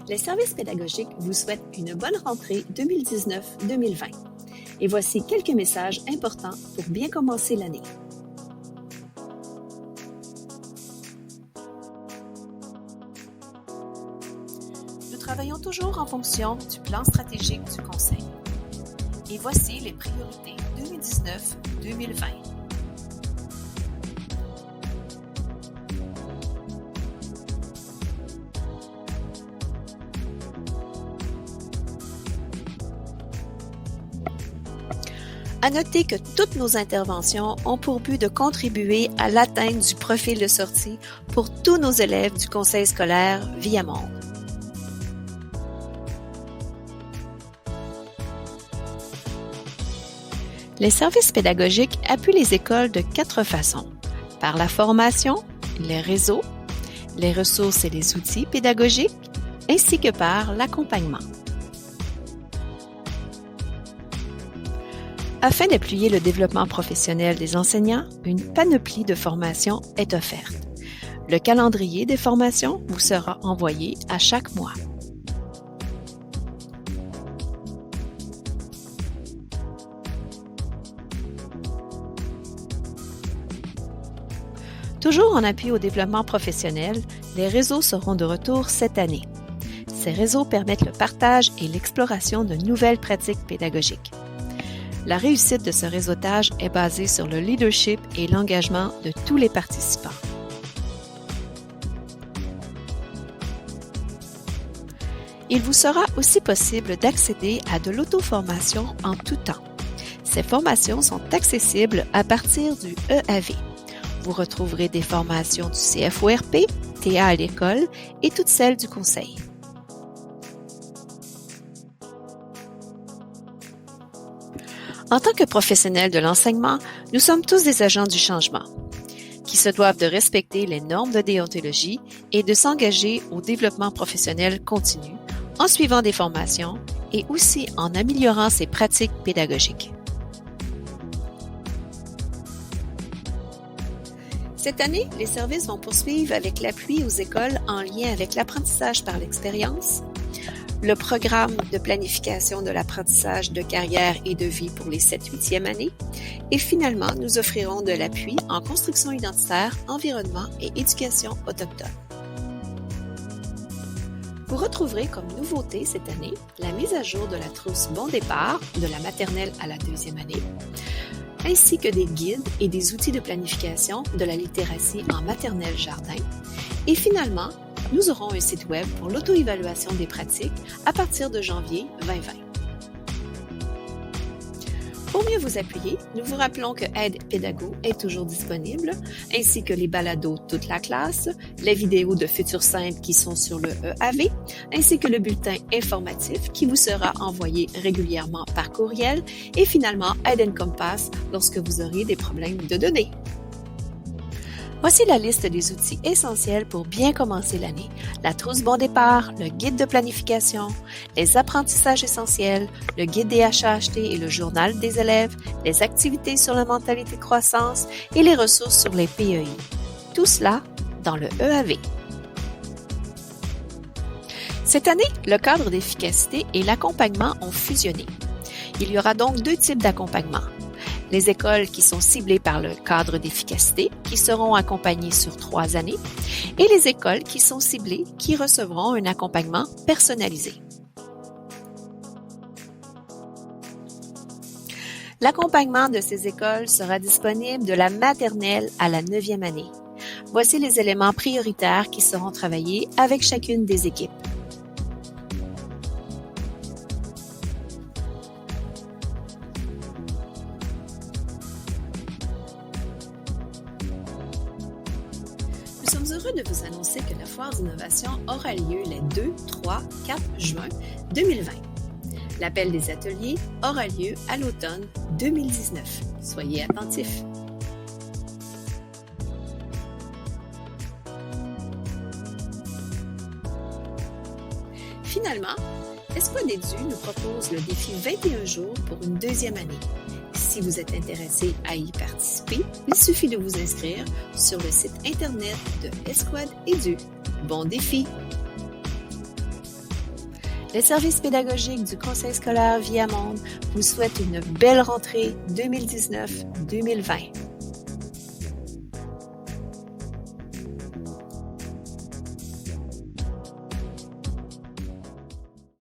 Les services pédagogiques vous souhaitent une bonne rentrée 2019-2020. Et voici quelques messages importants pour bien commencer l'année. Nous travaillons toujours en fonction du plan stratégique du Conseil. Et voici les priorités 2019-2020. À noter que toutes nos interventions ont pour but de contribuer à l'atteinte du profil de sortie pour tous nos élèves du conseil scolaire Viamonde. Les services pédagogiques appuient les écoles de 4 façons: par la formation, les réseaux, les ressources et les outils pédagogiques, ainsi que par l'accompagnement. Afin d'appuyer le développement professionnel des enseignants, une panoplie de formations est offerte. Le calendrier des formations vous sera envoyé à chaque mois. Toujours en appui au développement professionnel, les réseaux seront de retour cette année. Ces réseaux permettent le partage et l'exploration de nouvelles pratiques pédagogiques. La réussite de ce réseautage est basée sur le leadership et l'engagement de tous les participants. Il vous sera aussi possible d'accéder à de l'auto-formation en tout temps. Ces formations sont accessibles à partir du EAV. Vous retrouverez des formations du CFORP, TA à l'école et toutes celles du conseil. En tant que professionnels de l'enseignement, nous sommes tous des agents du changement, qui se doivent de respecter les normes de déontologie et de s'engager au développement professionnel continu en suivant des formations et aussi en améliorant ses pratiques pédagogiques. Cette année, les services vont poursuivre avec l'appui aux écoles en lien avec l'apprentissage par l'expérience, le programme de planification de l'apprentissage de carrière et de vie pour les 7-8e années. Et finalement, nous offrirons de l'appui en construction identitaire, environnement et éducation autochtone. Vous retrouverez comme nouveauté cette année la mise à jour de la trousse Bon Départ de la maternelle à la 2e année, ainsi que des guides et des outils de planification de la littératie en maternelle jardin. Et finalement, nous aurons un site web pour l'auto-évaluation des pratiques à partir de janvier 2020. Pour mieux vous appuyer, nous vous rappelons que Aide Pédago est toujours disponible, ainsi que les balados Toute la classe, les vidéos de Futur Simple qui sont sur le EAV, ainsi que le bulletin informatif qui vous sera envoyé régulièrement par courriel, et finalement Aide & Compass lorsque vous aurez des problèmes de données. Voici la liste des outils essentiels pour bien commencer l'année. La trousse Bon Départ, le guide de planification, les apprentissages essentiels, le guide des HAHT et le journal des élèves, les activités sur la mentalité de croissance et les ressources sur les PEI. Tout cela dans le EAV. Cette année, le cadre d'efficacité et l'accompagnement ont fusionné. Il y aura donc 2 types d'accompagnement. Les écoles qui sont ciblées par le cadre d'efficacité, qui seront accompagnées sur 3 années, et les écoles qui sont ciblées, qui recevront un accompagnement personnalisé. L'accompagnement de ces écoles sera disponible de la maternelle à la 9e année. Voici les éléments prioritaires qui seront travaillés avec chacune des équipes. Nous sommes heureux de vous annoncer que la foire d'innovation aura lieu les 2, 3, 4 juin 2020. L'appel des ateliers aura lieu à l'automne 2019. Soyez attentifs. Finalement, Escouade Edu nous propose le défi 21 jours pour une 2e année. Si vous êtes intéressé à y participer, il suffit de vous inscrire sur le site internet de Escouade Edu. Bon défi! Les services pédagogiques du Conseil scolaire Viamonde vous souhaitent une belle rentrée 2019-2020.